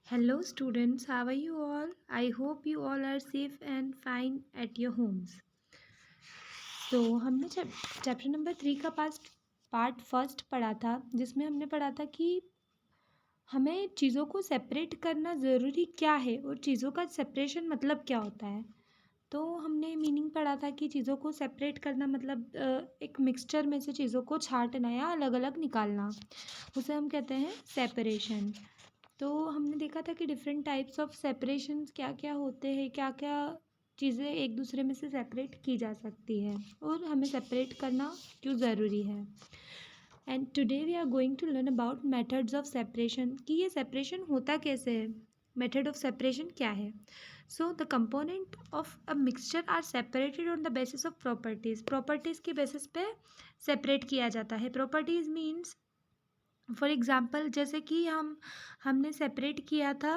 Hello, students. How are you all? I hope you all are safe and fine at your homes. तो हमने chapter number 3 का part first पढ़ा था, जिसमें हमने पढ़ा था कि हमें चीज़ों को सेपरेट करना ज़रूरी क्या है और चीज़ों का सेपरेशन मतलब क्या होता है। तो हमने मीनिंग पढ़ा था कि चीज़ों को सेपरेट करना मतलब एक मिक्सचर में से चीज़ों को छांटना या अलग अलग निकालना, उसे हम कहते हैं सेपरेशन। तो हमने देखा था कि डिफरेंट टाइप्स ऑफ सेपरेशन क्या क्या होते हैं, क्या क्या चीज़ें एक दूसरे में से सेपरेट की जा सकती है और हमें सेपरेट करना क्यों ज़रूरी है। And today we are going to learn about methods of separation, कि ये सेपरेशन होता कैसे है, मेथड ऑफ सेपरेशन क्या है। So the component of a mixture are separated on the basis of properties के बेसिस पे सेपरेट किया जाता है। प्रॉपर्टीज़ मीन्स फॉर एग्ज़ाम्पल जैसे कि हमने सेपरेट किया था,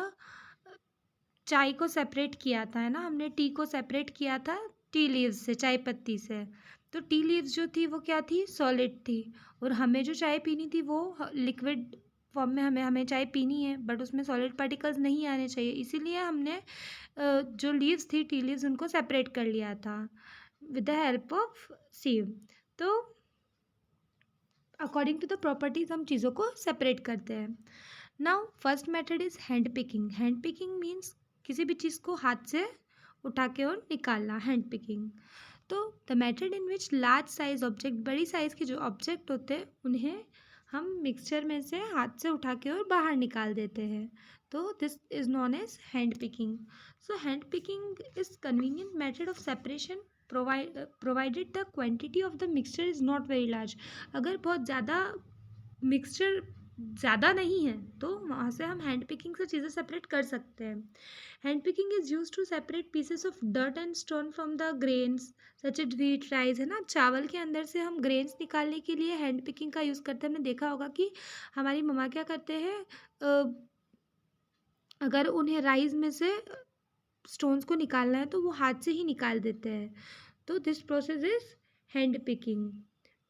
चाय को सेपरेट किया था, है ना, हमने टी को सेपरेट किया था टी लीव्स से, चाय पत्ती से। तो टी लीव्स जो थी वो क्या थी, सॉलिड थी, और हमें जो चाय पीनी थी वो लिक्विड फॉर्म में हमें चाय पीनी है, बट उसमें सॉलिड पार्टिकल्स नहीं आने चाहिए, इसीलिए हमने जो लीव्स थी, टी लीव्स, उनको सेपरेट कर लिया था विद द हेल्प ऑफ सीव। तो अकॉर्डिंग टू द प्रॉपर्टीज हम चीज़ों को सेपरेट करते हैं। Now first method is hand picking. Hand picking means किसी भी चीज़ को हाथ से उठा के और निकालना, हैंड पिकिंग। तो the method in which large size object, बड़ी साइज़ के जो ऑब्जेक्ट होते हैं उन्हें हम मिक्सचर में से हाथ से उठा के और बाहर निकाल देते हैं, तो this is known as hand picking. So hand picking is convenient method of separation provided the quantity of the mixture is not very large। अगर बहुत ज़्यादा मिक्सचर ज़्यादा नहीं है तो वहाँ से हम हैंड पिकिंग से चीज़ें सेपरेट कर सकते हैं। Hand picking is use to separate pieces of dirt and stone from the grains such as wheat, rice, है ना, चावल के अंदर से हम ग्रेन्स निकालने के लिए हैंड पिकिंग का यूज़ करते हैं। हमने देखा होगा कि हमारी मम्मा क्या करते हैं, अगर उन्हें राइस में से स्टोन्स को निकालना है तो वो हाथ से ही निकाल देते हैं। तो this process is hand picking.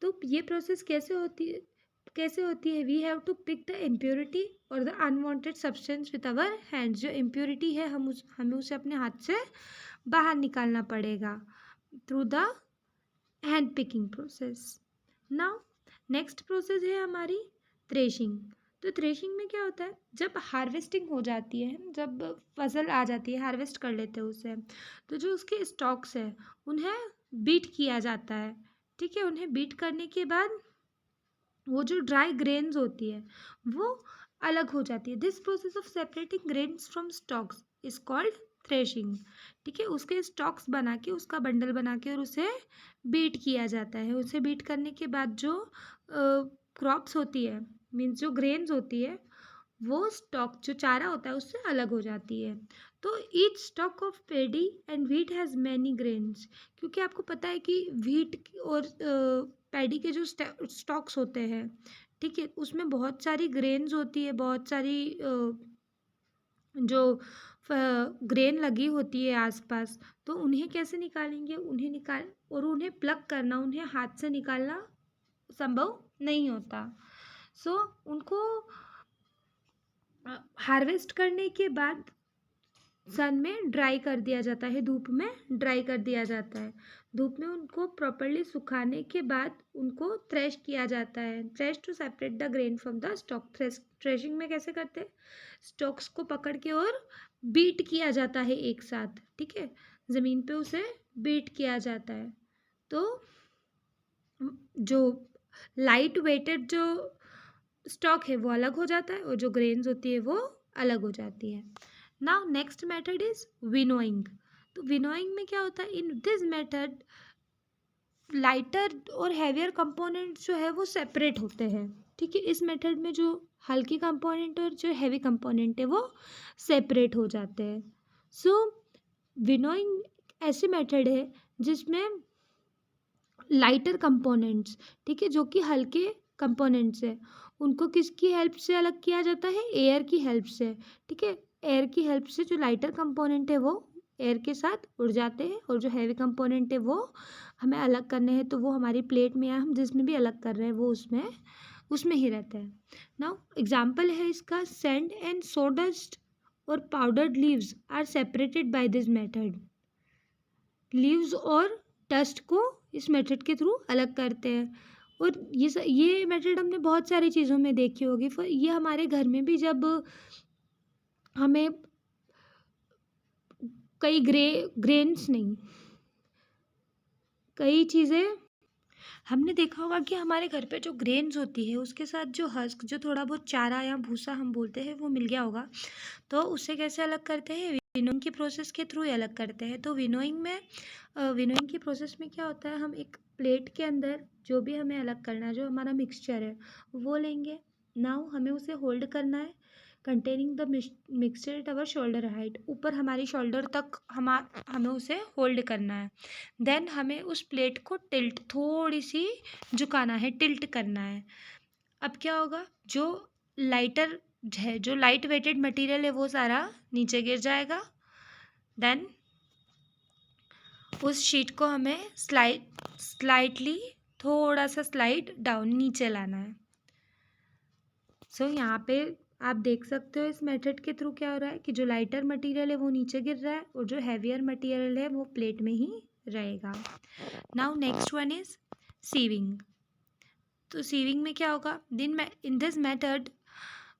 तो ये प्रोसेस कैसे होती है, we have to pick the impurity और the unwanted substance with our hands. जो इम्प्योरिटी है हमें उसे अपने हाथ से बाहर निकालना पड़ेगा through the hand picking process. Now next process है हमारी थ्रेशिंग। तो थ्रेशिंग में क्या होता है, जब हार्वेस्टिंग हो जाती है, जब फसल आ जाती है, हार्वेस्ट कर लेते हैं उसे, तो जो उसके स्टॉक्स है उन्हें बीट किया जाता है। ठीक है, उन्हें बीट करने के बाद वो जो ड्राई ग्रेन्स होती है वो अलग हो जाती है। This process of separating grains from stocks is called threshing. ठीक है, उसके स्टॉक्स बना के, उसका बंडल बना के और उसे बीट किया जाता है। उसे बीट करने के बाद जो क्रॉप्स होती है, मीन्स जो ग्रेन्स होती है, वो स्टॉक जो चारा होता है उससे अलग हो जाती है। तो each stock of pedi and wheat has many grains, क्योंकि आपको पता है कि व्हीट और पैडी के जो स्टॉक्स होते हैं, ठीक है, उसमें बहुत सारी ग्रेन्स होती है, बहुत सारी जो ग्रेन लगी होती है आसपास। तो उन्हें कैसे निकालेंगे, उन्हें प्लग करना, उन्हें हाथ से निकालना संभव नहीं होता। सो उनको हार्वेस्ट करने के बाद सन में ड्राई कर दिया जाता है, धूप में ड्राई कर दिया जाता है। धूप में उनको प्रॉपरली सुखाने के बाद उनको थ्रेश किया जाता है, thresh to separate the grain from the stalk. Threshing में कैसे करते हैं, स्टॉक्स को पकड़ के और बीट किया जाता है एक साथ। ठीक है, ज़मीन पे उसे बीट किया जाता है, तो जो लाइट वेटेड जो स्टॉक है वो अलग हो जाता है और जो ग्रेन्स होती है वो अलग हो जाती है। Now next method is winnowing. तो विनोइंग में क्या होता है, इन दिस मेथड लाइटर और हैवियर कंपोनेंट जो है वो सेपरेट होते हैं। ठीक है, इस मेथड में जो हल्की कंपोनेंट और जो हैवी कंपोनेंट है वो सेपरेट हो जाते हैं। सो विनोइंग ऐसी मेथड है जिसमें लाइटर कंपोनेंट्स, ठीक है, जो कि हल्के कंपोनेंट्स है, उनको किसकी हेल्प से अलग किया जाता है, एयर की हेल्प से। ठीक है, एयर की हेल्प से जो लाइटर कंपोनेंट है वो एयर के साथ उड़ जाते हैं, और जो हैवी कंपोनेंट है वो हमें अलग करने हैं, तो वो हमारी प्लेट में या हम जिसमें भी अलग कर रहे हैं वो उसमें ही रहते हैं। नाउ एग्जाम्पल है इसका, सैंड एंड सोडस्ट और powdered leaves are separated by this method. Leaves और डस्ट को इस मेथड के थ्रू अलग करते हैं। और ये मेथड हमने बहुत सारी चीज़ों में देखी होगी। ये हमारे घर में भी जब हमें कई ग्रेन्स नहीं, कई चीज़ें हमने देखा होगा कि हमारे घर पे जो ग्रेन्स होती है उसके साथ जो हस्क, जो थोड़ा बहुत चारा या भूसा हम बोलते हैं, वो मिल गया होगा। तो उससे कैसे अलग करते हैं? विनोइंग की प्रोसेस के थ्रू ही अलग करते हैं। तो विनोइंग की प्रोसेस में क्या होता है, हम एक प्लेट के अंदर जो भी हमें अलग करना है, जो हमारा मिक्सचर है वो लेंगे। नाउ हमें उसे होल्ड करना है, containing the mixture at our shoulder height. ऊपर हमारी शोल्डर तक हमें उसे होल्ड करना है। देन हमें उस प्लेट को थोड़ी सी झुकाना है, टिल्ट करना है। अब क्या होगा, जो लाइटर है, जो लाइट वेटेड मटेरियल है, वो सारा नीचे गिर जाएगा। देन उस शीट को हमें स्लाइटली थोड़ा सा स्लाइड डाउन नीचे लाना है। सो यहाँ पे आप देख सकते हो इस मेथड के थ्रू क्या हो रहा है कि जो लाइटर मटेरियल है वो नीचे गिर रहा है और जो हैवियर मटेरियल है वो प्लेट में ही रहेगा। Now next one is sieving. तो सीविंग में क्या होगा, इन दिस मेथड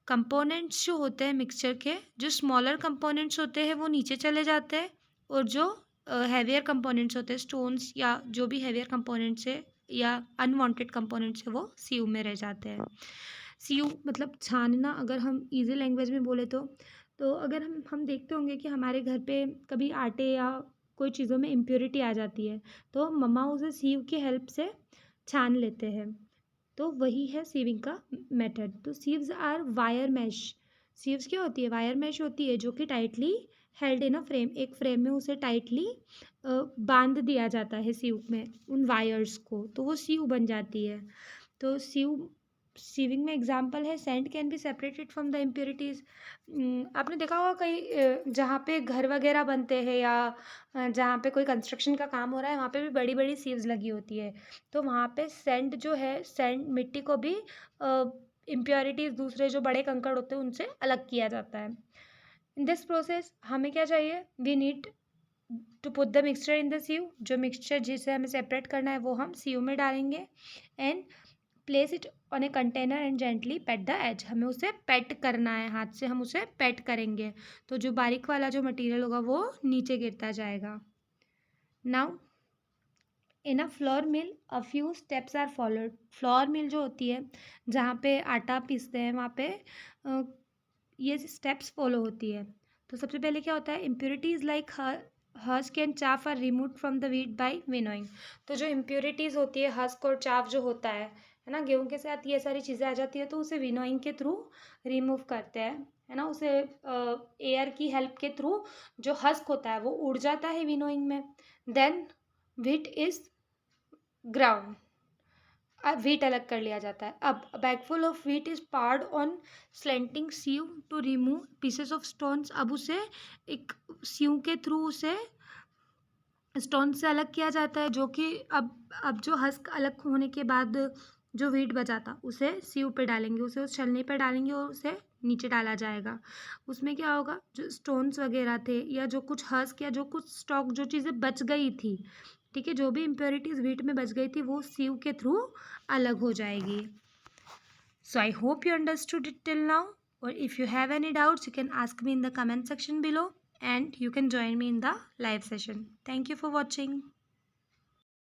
कंपोनेंट्स जो होते हैं मिक्सचर के, जो स्मॉलर कंपोनेंट्स होते हैं वो नीचे चले जाते हैं और जो हैवियर कंपोनेंट्स होते हैं, स्टोन्स या जो भी हैवियर कंपोनेंट्स है या अनवांटेड कंपोनेंट्स है, वो सीव में रह जाते हैं। सीव मतलब छानना, अगर हम इजी लैंग्वेज में बोले तो अगर हम देखते होंगे कि हमारे घर पे कभी आटे या कोई चीज़ों में इम्प्योरिटी आ जाती है तो मम्मा उसे सीव की हेल्प से छान लेते हैं। तो वही है सीविंग का मेथड। तो sieves are wire mesh. Sieves क्या होती है? वायर मैश होती है, जो कि tightly held in a frame, एक फ्रेम में उसे टाइटली बांध दिया जाता है सीव में, उन वायर्स को, तो वो सीव बन जाती है। तो सीविंग में एग्जाम्पल है, sand can be separated from the impurities. आपने देखा होगा कहीं जहाँ पे घर वगैरह बनते हैं या जहाँ पे कोई कंस्ट्रक्शन का काम हो रहा है, वहाँ पे भी बड़ी बड़ी सीव्स लगी होती है। तो वहाँ पे सैंड जो है, सैंड मिट्टी को भी इम्प्योरिटीज़, दूसरे जो बड़े कंकड़ होते हैं, उनसे अलग किया जाता है। इन दिस प्रोसेस हमें क्या चाहिए, we need to put the mixture in the sieve. जो मिक्सचर जिसे हमें सेपरेट करना है वो हम सीव में डालेंगे and place it on a container and gently pat the edge. हमें उसे पेट करना है, हाथ से हम उसे पेट करेंगे तो जो बारीक वाला जो मटेरियल होगा वो नीचे गिरता जाएगा। Now in a flour mill a few steps are followed. Flour mill जो होती है, जहाँ पे आटा पीसते हैं, वहाँ पे ये स्टेप्स फॉलो होती है। तो सबसे पहले क्या होता है, impurities like husk and chaff are remove from the wheat by winnowing. तो जो इम्प्योरिटीज़ होती है, हस्क और चाफ जो होता है ना, गेहूं के साथ ये सारी चीज़ें आ जाती है, तो उसे विनोइंग के थ्रू रिमूव करते हैं, है ना। उसे एयर की हेल्प के थ्रू जो हस्क होता है वो उड़ जाता है विनोइंग में। Then wheat is ground, wheat अलग कर लिया जाता है। अब bag full of wheat is poured on slanting sieve to remove pieces of stones. अब उसे एक सीव के थ्रू उसे स्टोन से अलग किया जाता है, जो कि अब जो हस्क अलग होने के बाद जो व्हीट बचा था उसे सीव पे डालेंगे, उसे उस छलनी पे डालेंगे और उसे नीचे डाला जाएगा। उसमें क्या होगा, जो स्टोन्स वगैरह थे या जो कुछ हस्क या जो कुछ स्टॉक, जो चीज़ें बच गई थी, ठीक है, जो भी इम्प्योरिटीज़ व्हीट में बच गई थी, वो सीव के थ्रू अलग हो जाएगी। So I hope you understood it till now, or if you have any doubts you can ask me in the comment section below and you can join me in the live session. Thank you for watching.